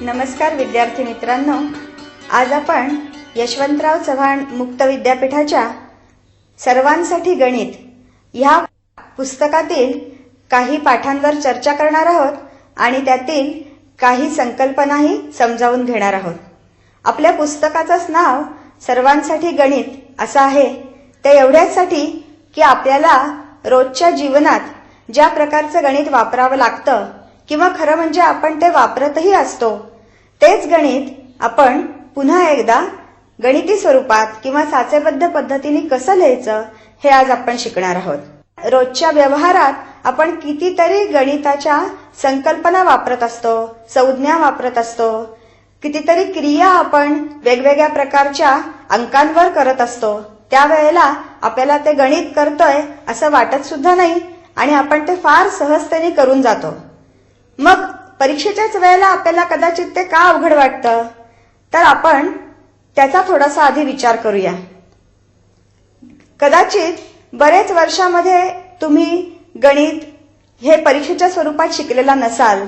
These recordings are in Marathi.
नमस्कार विद्यार्थी मित्रांनो, आज आपण यशवंतराव चव्हाण मुक्त विद्यापीठाच्या सर्वांसाठी गणित ह्या पुस्तकातील काही पाठांवर चर्चा करणार आहोत आणि त्यातील काही संकल्पनाही समजावून घेणार आहोत. आपल्या पुस्तकाचंच नाव सर्वांसाठी गणित असं आहे. ते एवढ्यासाठी की आपल्याला रोजच्या जीवनात ज्या प्रकारचं गणित वापरावं लागतं किंवा खरं म्हणजे आपण ते वापरतही असतो, तेच गणित आपण पुन्हा एकदा गणिती स्वरूपात किंवा साचेबद्ध पद्धतीने कसं लिहायचं हे आज आपण शिकणार आहोत. रोजच्या व्यवहारात आपण कितीतरी गणिताच्या संकल्पना वापरत असतो, संज्ञा वापरत असतो, कितीतरी क्रिया आपण वेगवेगळ्या प्रकारच्या अंकांवर करत असतो. त्यावेळेला आपल्याला ते गणित करतोय असं वाटत सुद्धा नाही आणि आपण ते फार सहजतेने करून जातो. मग परीक्षेच्याच वेळेला आपल्याला कदाचित ते का अवघड वाटतं, तर आपण त्याचा थोडासा आधी विचार करूया. कदाचित बरेच वर्षामध्ये तुम्ही गणित हे परीक्षेच्या स्वरूपात शिकलेला नसाल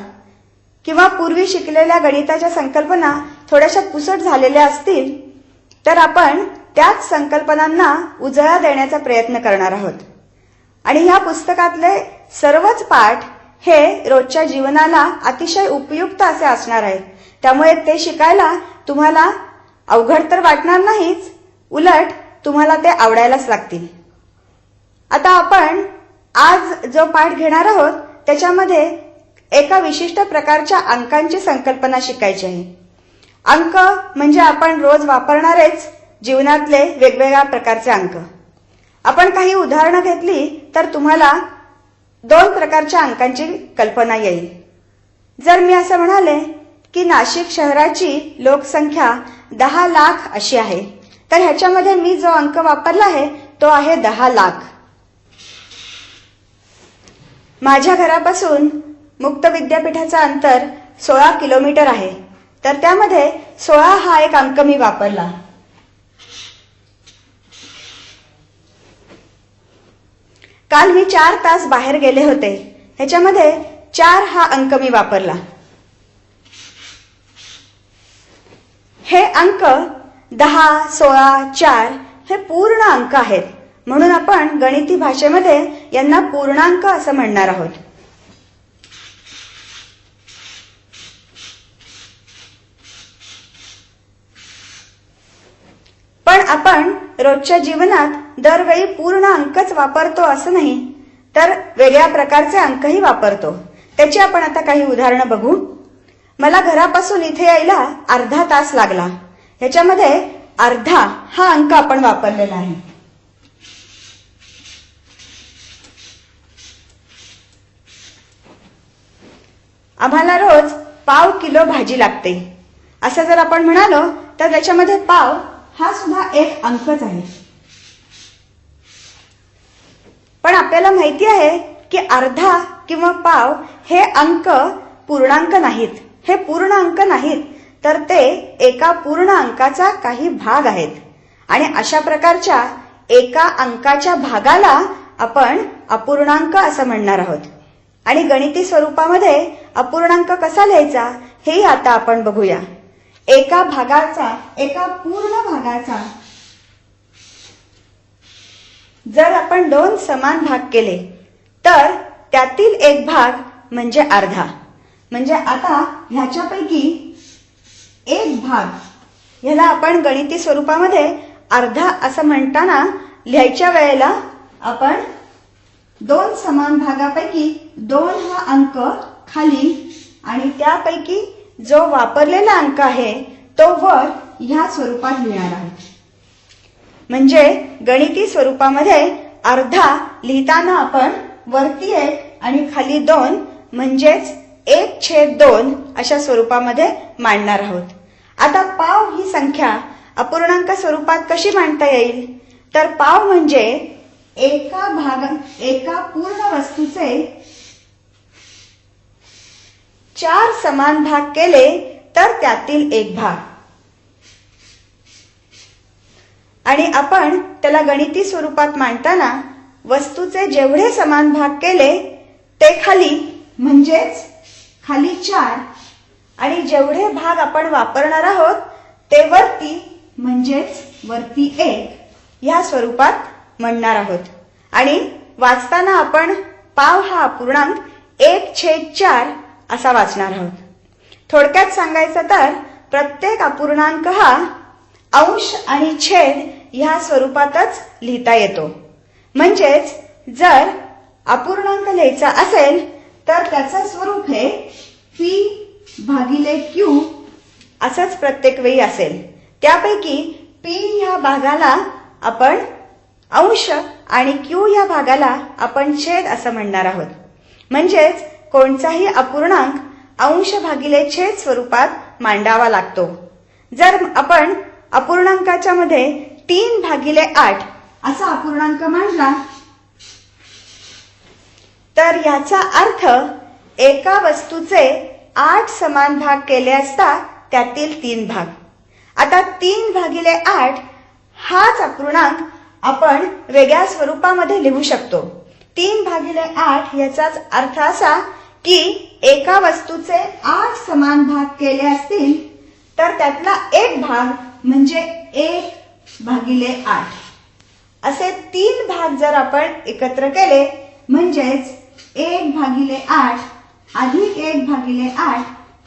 किंवा पूर्वी शिकलेल्या गणिताच्या संकल्पना थोड्याशा पुसट झालेल्या असतील, तर आपण त्याच संकल्पनांना उजळा देण्याचा प्रयत्न करणार आहोत. आणि ह्या पुस्तकातले सर्वच पाठ हे रोजच्या जीवनाला अतिशय उपयुक्त असे असणार आहेत. त्यामुळे ते शिकायला तुम्हाला अवघड तर वाटणार नाहीच, उलट तुम्हाला ते आवडायलाच लागतील. आता आपण आज जो पाठ घेणार आहोत त्याच्यामध्ये एका विशिष्ट प्रकारच्या अंकांची संकल्पना शिकायची आहे. अंक म्हणजे आपण रोज वापरणारेच जीवनातले वेगवेगळ्या प्रकारचे अंक. आपण काही उदाहरणं घेतली तर तुम्हाला दोन प्रकारच्या अंकांची कल्पना येईल. जर मी असं म्हणाले की नाशिक शहराची लोकसंख्या 10 लाख अशी आहे, तर ह्याच्यामध्ये मी जो अंक वापरला आहे तो आहे 10 लाख. माझ्या घरापासून मुक्त विद्यापीठाचं अंतर 16 किलोमीटर आहे, तर त्यामध्ये 16 हा एक अंक मी वापरला. काल मी 4 तास बाहेर गेले होते, ह्याच्यामध्ये 4 हा अंक मी वापरला. हे अंक 10, 16, 4 हे पूर्ण अंक आहेत, म्हणून आपण गणिती भाषेमध्ये यांना पूर्णांक असं म्हणणार आहोत. पण आपण रोजच्या जीवनात दरवेळी पूर्ण अंकच वापरतो असं नाही, तर वेगळ्या प्रकारचे अंकही वापरतो. त्याची आपण आता काही उदाहरणं बघू. मला घरापासून इथे यायला अर्धा तास लागला, ह्याच्यामध्ये अर्धा हा अंक आपण वापरलेला आहे. आम्हाला रोज पाव किलो भाजी लागते असं जर आपण म्हणालो तर त्याच्यामध्ये पाव हा सुद्धा एक अंकच आहे. पण आपल्याला माहिती आहे की अर्धा किंवा पाव हे अंक पूर्णांक नाहीत, हे पूर्ण अंक नाहीत, तर ते एका पूर्ण अंकाचा काही भाग आहेत. आणि अशा प्रकारच्या एका अंकाच्या भागाला आपण अपूर्णांक असं म्हणणार आहोत. आणि गणिती स्वरूपामध्ये अपूर्णांक कसा लिहायचा हेही आता आपण बघूया. एका पूर्ण भागाचा जर आपण 2 समान भाग केले तर त्यातील एक भाग म्हणजे अर्धा. म्हणजे आता ह्याच्यापैकी एक भाग, ह्याला आपण गणिती स्वरूपामध्ये अर्धा असं म्हणताना लिहायच्या वेळेला आपण 2 समान भागापैकी 2 हा अंक खाली आणि त्यापैकी जो वापरलेला अंक आहे तो वर ह्या स्वरूपात लिहिणार आहोत. म्हणजे गणिती स्वरूपामध्ये अर्धा लिहिताना आपण वरती 1 आणि खाली 2 म्हणजेच 1/2 अशा स्वरूपामध्ये मांडणार आहोत. आता पाव ही संख्या अपूर्णांक स्वरूपात कशी मांडता येईल, तर पाव म्हणजे एका पूर्ण वस्तूचे 4 समान भाग केले तर त्यातील एक भाग. आणि आपण त्याला गणिती स्वरूपात मांडताना वस्तूचे जेवढे समान भाग केले ते खाली म्हणजेच खाली 4 आणि जेवढे भाग आपण वापरणार आहोत ते वरती म्हणजेच वरती 1 ह्या स्वरूपात म्हणणार आहोत. आणि वाचताना आपण पाव हा अपूर्णांक 1/4 असा वाचणार आहोत. थोडक्यात सांगायचं तर प्रत्येक अपूर्णांक हा अंश आणि छेद ह्या स्वरूपातच लिहिता येतो. म्हणजेच जर अपूर्णांक लिहायचा असेल तर त्याचं स्वरूप हे p/q असंच प्रत्येक वेळी असेल. त्यापैकी p ह्या भागाला आपण अंश आणि q ह्या भागाला आपण छेद असं म्हणणार आहोत. म्हणजेच कोणताही अपूर्णांक अंश भागिले छेद स्वरूपात मांडावा लागतो. जर आपण अपूर्णांकाच्या मध्ये 3/8 असा अपूर्णांक मांडला तर याचा अर्थ एका वस्तूचे 8 समान भाग केले असता त्यातील 3 भाग. आता 3/8 हाच अपूर्णांक आपण वेगळ्या स्वरूपामध्ये लिहू शकतो. 3/8 याचाच अर्थ असा की एका वस्तूचे 8 समान भाग केले असतील तर त्यातला एक भाग म्हणजे 1/8 असे 3 भाग जर आपण एकत्र केले म्हणजेच 1/8 अधिक 1/8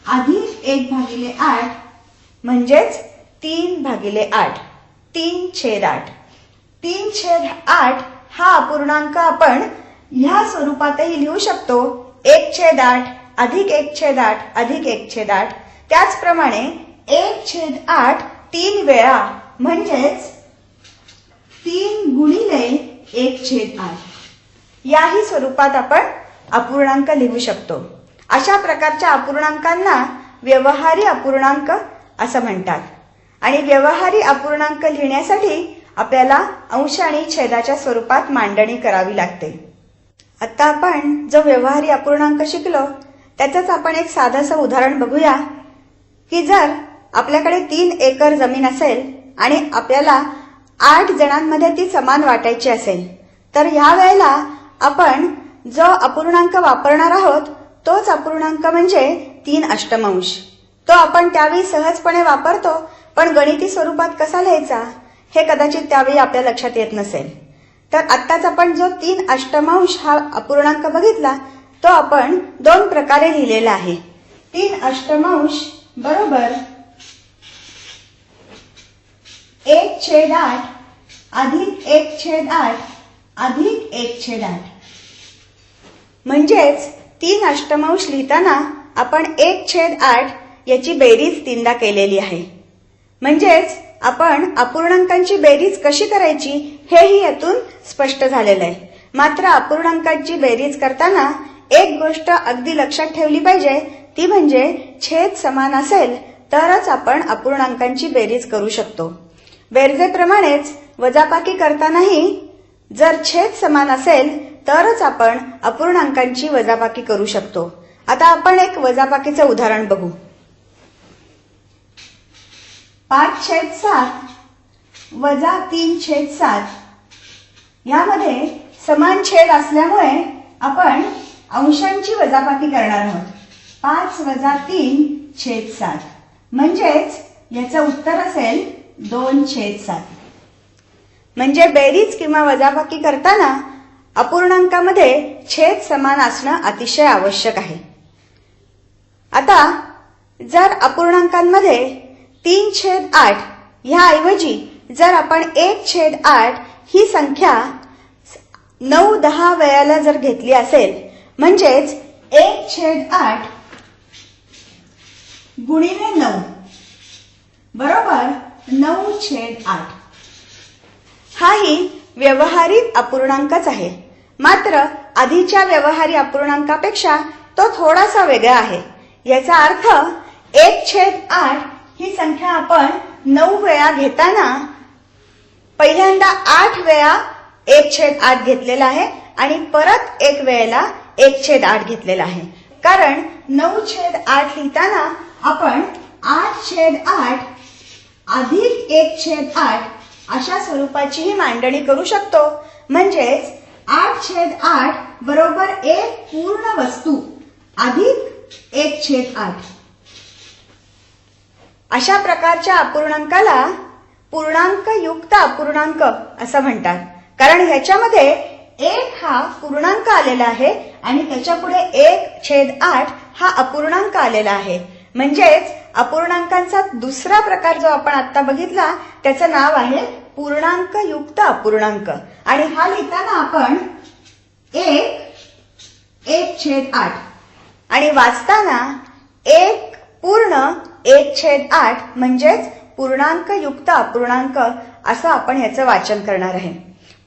अधिक 1/8 म्हणजेच 3/8 3/8. 3/8 हा अपूर्णांक आपण ह्या स्वरूपातही लिहू शकतो. 1/8 अधिक 1/8 अधिक 1/8. त्याचप्रमाणे 1/8 3 वेळा म्हणजेच 3x1/8 याही स्वरूपात आपण अपूर्णांक लिहू शकतो. अशा प्रकारच्या अपूर्णांकांना व्यवहारी अपूर्णांक असं म्हणतात. आणि व्यवहारी अपूर्णांक लिहिण्यासाठी आपल्याला अंश आणि छेदाच्या स्वरूपात मांडणी करावी लागते. आता आपण जो व्यवहारी अपूर्णांक शिकलो त्याचंच आपण एक साधंसं उदाहरण बघूया की जर आपल्याकडे 3 एकर जमीन असेल आणि आपल्याला 8 जणांमध्ये ती समान वाटायची असेल तर ह्या वेळेला आपण जो अपूर्णांक वापरणार आहोत तोच अपूर्णांक म्हणजे 3 अष्टमांश. तो आपण त्यावेळी सहजपणे वापरतो पण गणिती स्वरूपात कसा लिहायचा हे कदाचित त्यावेळी आपल्या लक्षात येत नसेल. तर आत्ताच आपण जो 3 अष्टमांश हा अपूर्णांक बघितला तो आपण 2 प्रकारे लिहिलेला आहे. 3 अष्टमांश बरोबर 1/8 अधिक 1/8 अधिक 1/8. म्हणजेच 3 अष्टमांश लिहिताना आपण 1/8 याची बेरीज 3दा केलेली आहे. म्हणजेच आपण अपूर्णांकांची बेरीज कशी करायची हेही यातून स्पष्ट झालेलं आहे. मात्र अपूर्णांकांची बेरीज करताना एक गोष्ट अगदी लक्षात ठेवली पाहिजे ती म्हणजे छेद समान असेल तरच आपण अपूर्णांकांची बेरीज करू शकतो. बेरजेप्रमाणेच वजाबाकी करतानाही जर छेद समान असेल तरच आपण अपूर्णांकांची वजाबाकी करू शकतो. आता आपण एक वजाबाकीचं उदाहरण बघू. 5/7 वजा 3/7 यामध्ये समान छेद असल्यामुळे आपण अंशांची वजाबाकी करणार आहोत. 5 वजा 3/7 म्हणजेच याचं उत्तर असेल 2/7. म्हणजे बेरीज किंवा वजाबाकी करताना अपूर्णांकामध्ये छेद समान असणं अतिशय आवश्यक आहे. आता जर अपूर्णांकांमध्ये 3/8 ह्याऐवजी जर आपण 1/8 ही संख्या 9-10 वेळेला जर घेतली असेल म्हणजेच 1/8 गुणिले 9 बरोबर 9/8. हाही व्यवहारिक अपूर्णांकच आहे. मात्र आधीच्या व्यवहारी अपूर्णांकापेक्षा तो थोडासा वेगळा आहे. याचा अर्थ 1/8 ही संख्या आपण 9 वेळा घेताना पहिल्यांदा 8 वेळा 1/8 घेतलेला आहे आणि परत 1 वेळेला 1/8 घेतलेला आहे. कारण 9/8 लिहिताना आपण 8/8 अधिक 1/8 अशा स्वरूपाचीही मांडणी करू शकतो. म्हणजेच 8/8 बरोबर एक पूर्ण वस्तू अधिक 1/8. अशा प्रकारच्या अपूर्णांकाला पूर्णांक युक्त अपूर्णांक असं म्हणतात, कारण ह्याच्यामध्ये 1 हा पूर्णांक आलेला आहे आणि त्याच्यापुढे 1/8 हा अपूर्णांक आलेला आहे. म्हणजेच अपूर्णांकांचा दुसरा प्रकार जो आपण आता बघितला त्याचं नाव आहे पूर्णांक युक्त अपूर्णांक. आणि हा लिहिताना आपण 1/8 आणि वाचताना 1 पूर्ण 1/8 म्हणजेच पूर्णांक युक्त अपूर्णांक असं आपण ह्याचं वाचन करणार आहे.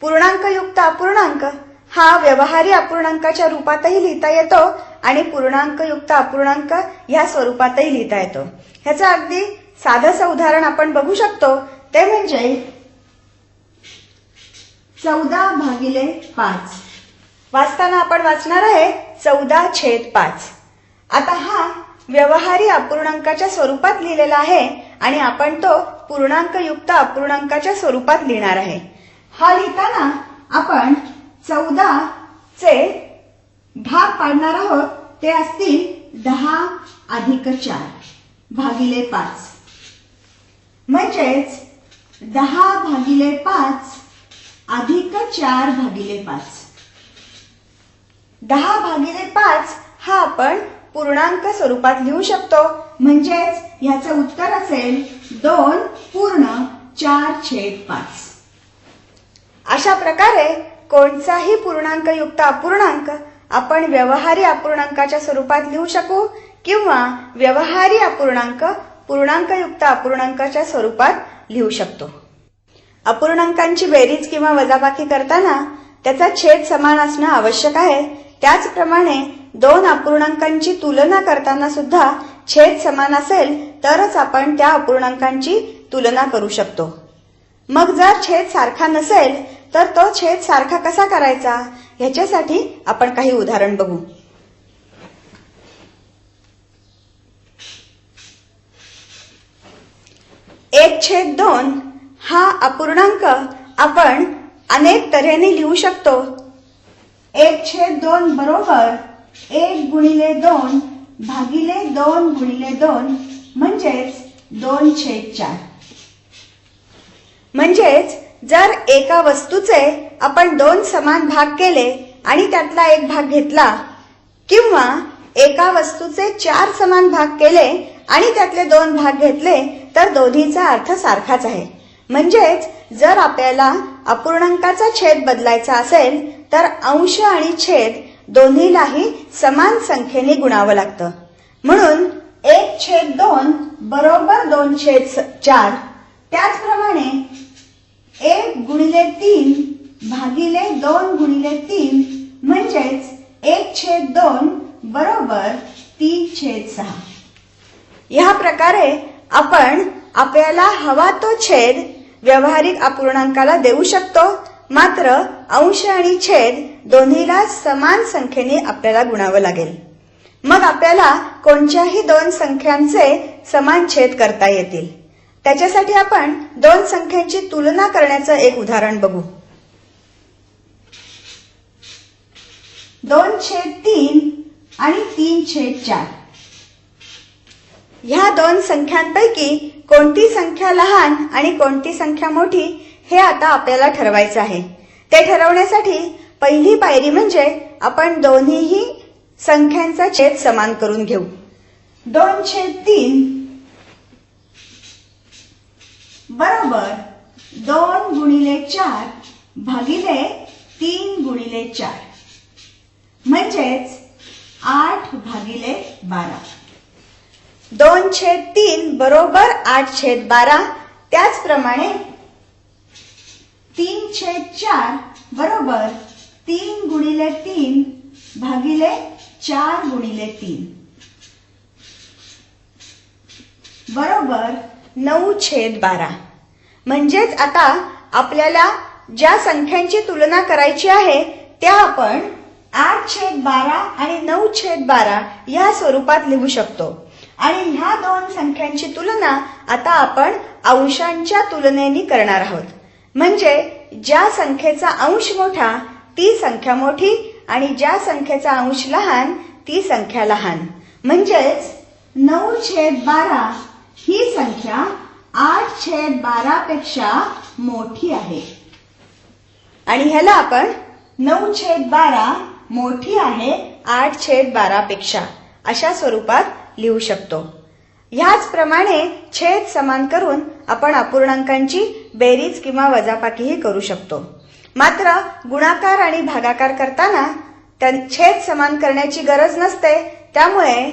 पूर्णांक युक्त अपूर्णांक हा व्यवहारी अपूर्णांकाच्या रूपातही लिहिता येतो आणि पूर्णांक युक्त अपूर्णांक ह्या स्वरूपातही लिहिता येतो. ह्याचं अगदी साधंसं उदाहरण आपण बघू शकतो, ते म्हणजे 14/5. वाचताना आपण वाचणार आहे 14/5. आता हा व्यवहारी अपूर्णांकाच्या स्वरूपात लिहिलेला आहे आणि आपण तो पूर्णांक युक्त अपूर्णांकाच्या स्वरूपात लिहिणार आहे. हा लिहिताना आपण 14चे भाग पाडणार आहोत, ते असतील 10+4/5. म्हणजेच 10/5 अधिक 4/5. 10/5 हा आपण पूर्णांक स्वरूपात लिहू शकतो. म्हणजेच ह्याचं उत्तर असेल 2 पूर्ण 4/5. अशा प्रकारे कोणताही पूर्णांक युक्त अपूर्णांक आपण व्यवहारी अपूर्णांकाच्या स्वरूपात लिहू शकू किंवा व्यवहारी अपूर्णांक पूर्णांक युक्त अपूर्णांकाच्या स्वरूपात लिहू शकतो. अपूर्णांकांची बेरीज किंवा वजाबाकी करताना त्याचा छेद समान असणं आवश्यक आहे. त्याचप्रमाणे 2 अपूर्णांकांची तुलना करताना सुद्धा छेद समान असेल तरच आपण त्या अपूर्णांकांची तुलना करू शकतो. मग जर छेद सारखा नसेल तर तो छेद सारखा कसा करायचा ह्याच्यासाठी आपण काही उदाहरण बघू. एक छेद 2 हा अपूर्णांक आपण अनेक तऱ्हेने लिहू शकतो. 1/2 बरोबर 1/2 भागिले 2/2 म्हणजेच 2/4. म्हणजेच जर एका वस्तूचे आपण 2 समान भाग केले आणि त्यातला एक भाग घेतला किंवा एका वस्तूचे 4 समान भाग केले आणि त्यातले 2 भाग घेतले तर दोन्हीचा अर्थ सारखाच आहे. म्हणजेच जर आपल्याला अपूर्णांकाचा छेद बदलायचा असेल तर अंश आणि छेद दोन्हीलाही समान संख्येने गुणावं लागतं. म्हणून 1/2 बरोबर 2/4. त्याचप्रमाणे 1/3 भागिले 2/3 म्हणजेच 1/2 बरोबर 3/6. ह्या प्रकारे आपण आपल्याला हवा तो छेद व्यावहारिक अपूर्णांकाला देऊ शकतो. मात्र अंश आणि छेद दोन्हीला समान संख्येने आपल्याला गुणावं लागेल. मग आपल्याला कोणत्याही 2 संख्यांचे समान छेद करता येतील. त्याच्यासाठी आपण 2 संख्यांची तुलना करण्याचं एक उदाहरण बघू. 2/3 आणि 3/4. ह्या 2 संख्यांपैकी कोणती संख्या लहान आणि कोणती संख्या मोठी हे आता आपल्याला ठरवायचं आहे. ते ठरवण्यासाठी पहिली पायरी म्हणजे आपण दोन्हीही संख्यांचा छेद समान करून घेऊ. 2/3 बरोबर 2/4 भागिले 3/4 म्हणजेच 8/12. 2/3 बरोबर 8/12. त्याचप्रमाणे 3/4 बरोबर 3/3 भागिले 4/3 बरोबर 9/12. म्हणजेच आता आपल्याला ज्या संख्यांची तुलना करायची आहे त्या आपण 8/12 आणि 9/12 या स्वरूपात लिहू शकतो. आणि ह्या 2 संख्यांची तुलना आता आपण अंशांच्या तुलनेने करणार आहोत. म्हणजे ज्या संख्येचा अंश मोठा ती संख्या मोठी आणि ज्या संख्येचा अंश लहान ती संख्या लहान. म्हणजेच 9/12 ही संख्या 8/12 पेक्षा मोठी आहे आणि ह्याला आपण 9/12 मोठी आहे 8/12 पेक्षा अशा स्वरूपात लिहू शकतो. ह्याचप्रमाणे छेद समान करून आपण अपूर्णांकांची बेरीज किंवा वजाबाकीही करू शकतो. मात्र गुणाकार आणि भागाकार करताना छेद समान करण्याची गरज नसते. त्यामुळे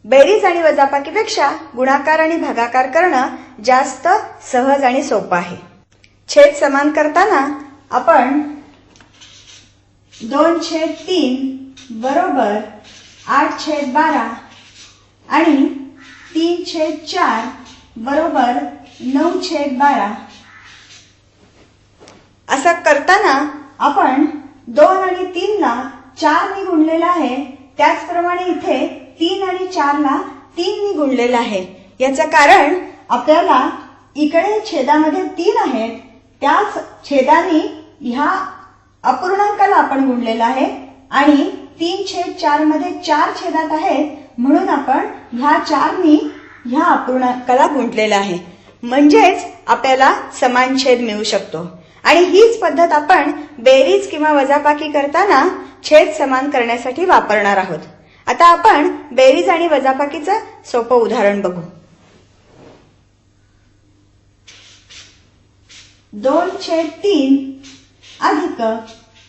बेरीज आणि वजाबाकीपेक्षा गुणाकार आणि भागाकार करणं जास्त सहज आणि सोपं आहे. छेद समान करताना आपण 2/3 बरोबर 8/12 आणि 3/4 बरोबर 9/12 असं करताना आपण 2 आणि 3 ला 4 ने गुणलेलं आहे. त्याचप्रमाणे इथे 3 आणि 4 ला 3 ने गुणलेलं आहे. याचं कारण आपल्याला इकडे छेदामध्ये 3 आहेत, त्याच छेदाने ह्या अपूर्णांकाला आपण गुणलेलं आहे आणि 3/4 मध्ये 4 छेदात आहेत, म्हणून आपण ह्या 4 नी ह्या अपूर्णांकाला गुंतलेला आहे. म्हणजेच आपल्याला समान छेद मिळू शकतो. आणि हीच पद्धत आपण बेरीज किंवा वजाबाकी करताना छेद समान करण्यासाठी वापरणार आहोत. आता आपण बेरीज आणि वजाबाकीचं सोपं उदाहरण बघू. 2/3 अधिक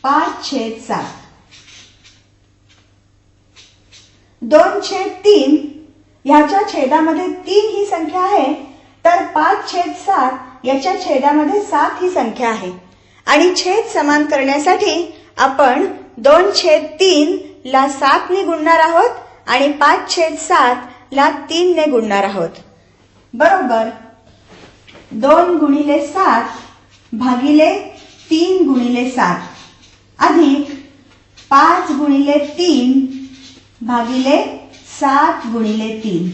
5/7. 2/3 ह्याच्या छेदामध्ये 3 ही संख्या आहे, तर 5/7 याच्या छेदामध्ये 7 ही संख्या आहे. आणि छेद समान करण्यासाठी आपण 2/3 ला 7 ने गुणणार आहोत आणि 5/7 ला 3 ने गुणणार आहोत. बरोबर 2 गुणिले 7 भागिले 3 गुणिले 7 अधिक 5 गुणिले 3 भागिले 7 गुणिले 3.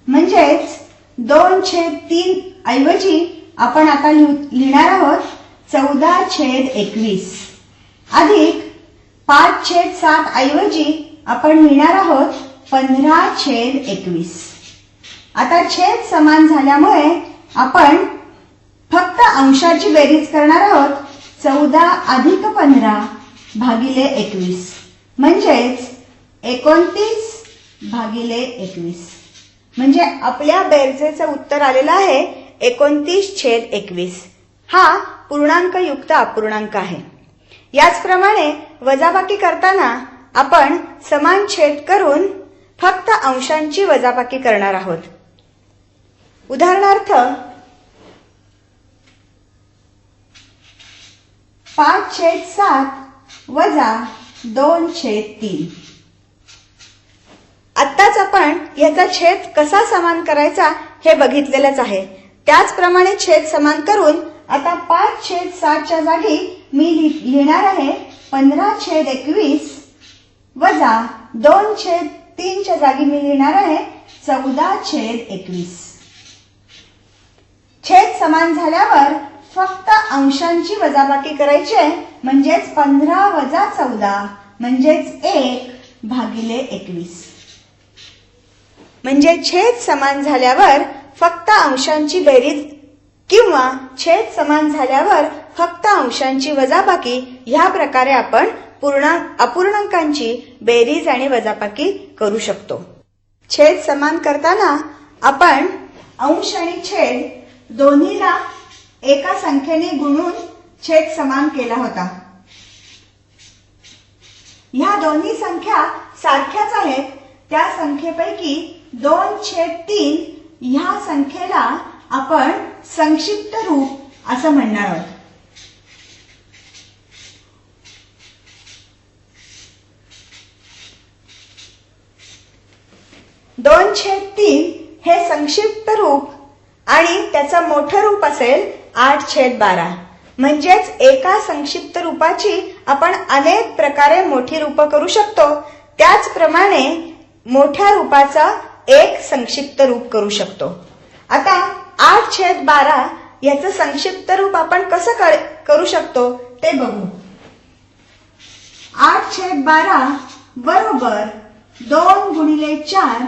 म्हणजेच 2/3 ऐवजी आपण आता लिहिणार आहोत 14/21 अधिक 5/7 ऐवजी आपण लिहिणार आहोत 15/21. आता छेद समान झाल्यामुळे आपण फक्त अंशाची बेरीज करणार आहोत. 14 अधिक 15 भागिले 21 म्हणजेच 29/21. म्हणजे आपल्या बेरजेचं उत्तर आलेलं आहे 29/21. हा पूर्णांकयुक्त अपूर्णांक आहे. याचप्रमाणे वजाबाकी करताना आपण समान छेद करून फक्त अंशांची वजाबाकी करणार आहोत. उदाहरणार्थ 5/7 वजा 2/3. आत्ताच आपण याचा छेद कसा समान करायचा हे बघितलेलंच आहे. त्याचप्रमाणे छेद समान करून आता 5/7च्या जागी मी लिहिणार आहे 15/21 वजा 2/3च्या जागी मी लिहिणार आहे 14/21. छेद समान झाल्यावर फक्त अंशांची वजाबाकी करायची आहे. म्हणजेच 15 वजा 14 म्हणजेच 1/21. म्हणजे छेद समान झाल्यावर फक्त अंशांची बेरीज किंवा छेद समान झाल्यावर फक्त अंशांची वजाबाकी ह्या प्रकारे आपण अपूर्णांकांची बेरीज आणि वजाबाकी करू शकतो. छेद समान करताना आपण अंश आणि छेद दोन्हीला एका संख्येने गुणून छेद समान केला होता. ह्या दोन्ही संख्या सारख्याच आहेत. त्या संख्येपैकी 2/3 ह्या संख्येला आपण संक्षिप्त रूप असं म्हणणार आहोत. 2/3 हे संक्षिप्त रूप आणि त्याचं मोठं रूप असेल 8/12. म्हणजेच एका संक्षिप्त रूपाची आपण अनेक प्रकारे मोठी रूप करू शकतो. त्याचप्रमाणे मोठ्या रूपाचा एक संक्षिप्त रूप करू शकतो. आता 8/12 याचं संक्षिप्त रूप आपण कसं करू शकतो ते बघू. 8/12 बरोबर 2 गुणिले 4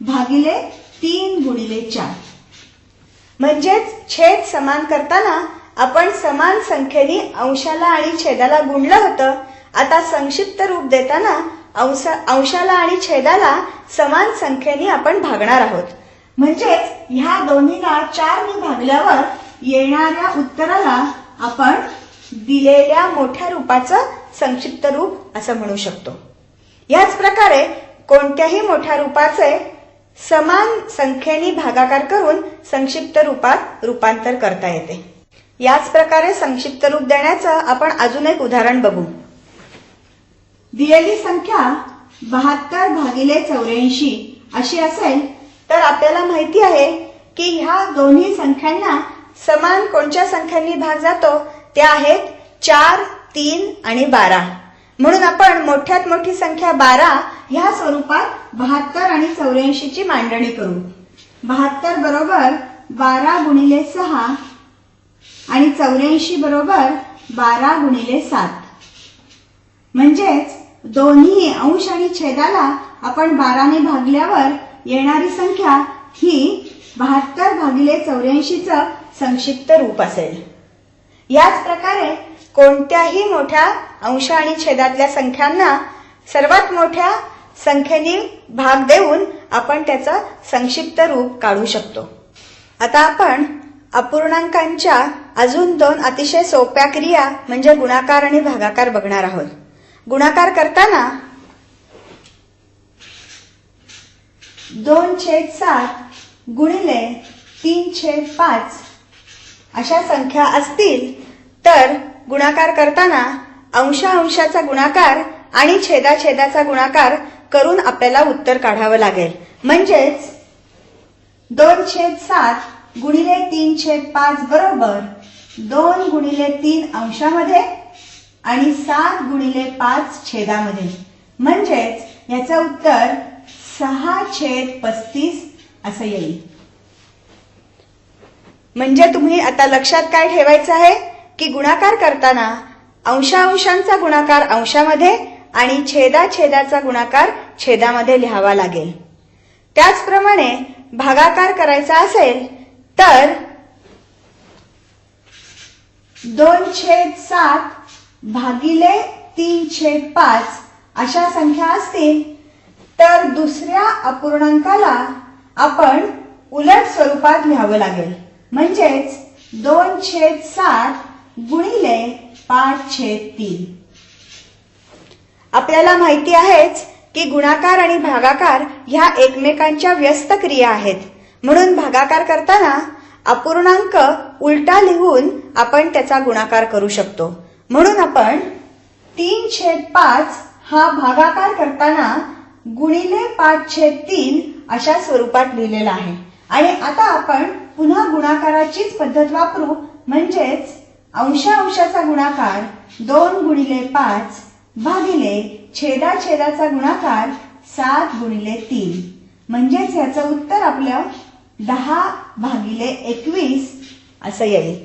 भागिले 3 गुणिले 4. म्हणजेच छेद समान करताना आपण समान संख्येने अंशाला आणि छेदाला गुणलं होतं. आता संक्षिप्त रूप देताना अंशाला आणि छेदाला समान संख्येने आपण भागणार आहोत. म्हणजेच ह्या दोन्हीला 4 ने भागल्यावर येणाऱ्या उत्तराला आपण दिलेल्या मोठ्या रूपाचं संक्षिप्त रूप असं म्हणू शकतो. याच प्रकारे कोणत्याही मोठ्या रूपाचे समान संख्येने भागाकार करून संक्षिप्त रूपात रूपांतर करता येते. याच प्रकारे संक्षिप्त रूप देण्याचं आपण अजून एक उदाहरण बघू. दिलेली संख्या 72 भागिले 84 अशी असेल तर आपल्याला माहिती आहे की ह्या दोन्ही संख्यांना समान कोणत्या संख्यांनी भाग जातो त्या आहेत 4, 3 आणि 12. म्हणून आपण मोठ्यात मोठी संख्या 12 ह्या स्वरूपात 72 आणि 84 ची मांडणी करू. 72 बरोबर 12 गुणिले 6 आणि 84 बरोबर 12 गुणिले 7. म्हणजेच दोन्ही अंश आणि छेदाला आपण 12 ने भागल्यावर येणारी संख्या ही 72 भागिले 84 चं संक्षिप्त रूप असेल. याच प्रकारे कोणत्याही मोठ्या अंश आणि छेदातल्या संख्यांना सर्वात मोठ्या संख्येने भाग देऊन आपण त्याचं संक्षिप्त रूप काढू शकतो. आता आपण अपूर्णांकांच्या अजून 2 अतिशय सोप्या क्रिया म्हणजे गुणाकार आणि भागाकार बघणार आहोत. गुणाकार करताना 2/7 गुणिले 3/5 अशा संख्या असतील तर गुणाकार करताना अंशाचा गुणाकार आणि छेदाचा गुणाकार करून आपल्याला उत्तर काढावं लागेल. म्हणजेच 2/7 गुणिले 3/5 बरोबर 2 गुणिले 3 अंशामध्ये आणि 7 गुणिले 5 छेदामध्ये. म्हणजेच याचं उत्तर 6/35 असं येईल. म्हणजे तुम्ही आता लक्षात काय ठेवायचं आहे की गुणाकार करताना अंशांचा गुणाकार अंशामध्ये आणि छेदाचा गुणाकार छेदामध्ये लिहावा लागेल. त्याचप्रमाणे भागाकार करायचा असेल तर 2/7 भागिले 3/5 अशा संख्या असतील तर दुसऱ्या अपूर्णांकाला आपण उलट स्वरूपात लिहावं लागेल. म्हणजेच 2/7 गुणिले 5/3. आपल्याला माहिती आहेच की गुणाकार आणि भागाकार ह्या एकमेकांच्या व्यस्त क्रिया आहेत. म्हणून भागाकार करताना अपूर्णांक उलटा लिहून आपण त्याचा गुणाकार करू शकतो. म्हणून आपण 3/5 हा भागाकार करताना गुणिले 5/3 अशा स्वरूपात लिहिलेला आहे. आणि आता आपण पुन्हा गुणाकाराचीच पद्धत वापरू. म्हणजेच अंशाचा गुणाकार 2 गुणिले 5 भागिले छेदाचा गुणाकार 7 गुणिले 3. म्हणजेच याचं उत्तर आपलं 10/21 असं येईल.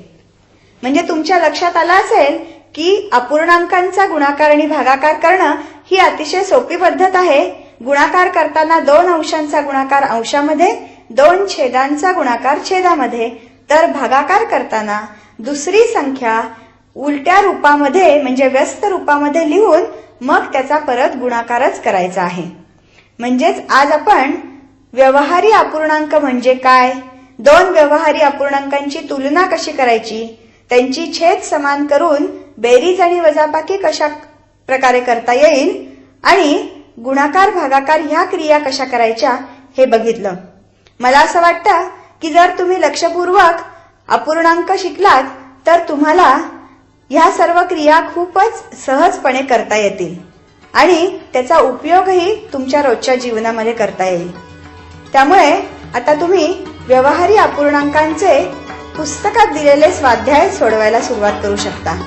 म्हणजे तुमच्या लक्षात आलं असेल की अपूर्णांकांचा गुणाकार आणि भागाकार करणं ही अतिशय सोपी पद्धत आहे. गुणाकार करताना 2 अंशांचा गुणाकार अंशामध्ये, 2 छेदांचा गुणाकार छेदामध्ये, तर भागाकार करताना दुसरी संख्या उलट्या रूपामध्ये म्हणजे व्यस्त रूपामध्ये लिहून मग त्याचा परत गुणाकारच करायचा आहे. म्हणजेच आज आपण व्यवहारी अपूर्णांक म्हणजे काय, 2 व्यवहारी अपूर्णांकांची तुलना कशी करायची, त्यांची छेद समान करून बेरीज आणि वजाबाकी कशा प्रकारे करता येईल आणि गुणाकार भागाकार ह्या क्रिया कशा करायच्या हे बघितलं. मला असं वाटतं की जर तुम्ही लक्षपूर्वक अपूर्णांक शिकलात तर तुम्हाला ह्या सर्व क्रिया खूपच सहजपणे करता येतील आणि त्याचा उपयोगही तुमच्या रोजच्या जीवनामध्ये करता येईल. त्यामुळे आता तुम्ही व्यवहारी अपूर्णांकांचे पुस्तकात दिलेले स्वाध्याय सोडवायला सुरुवात करू शकता.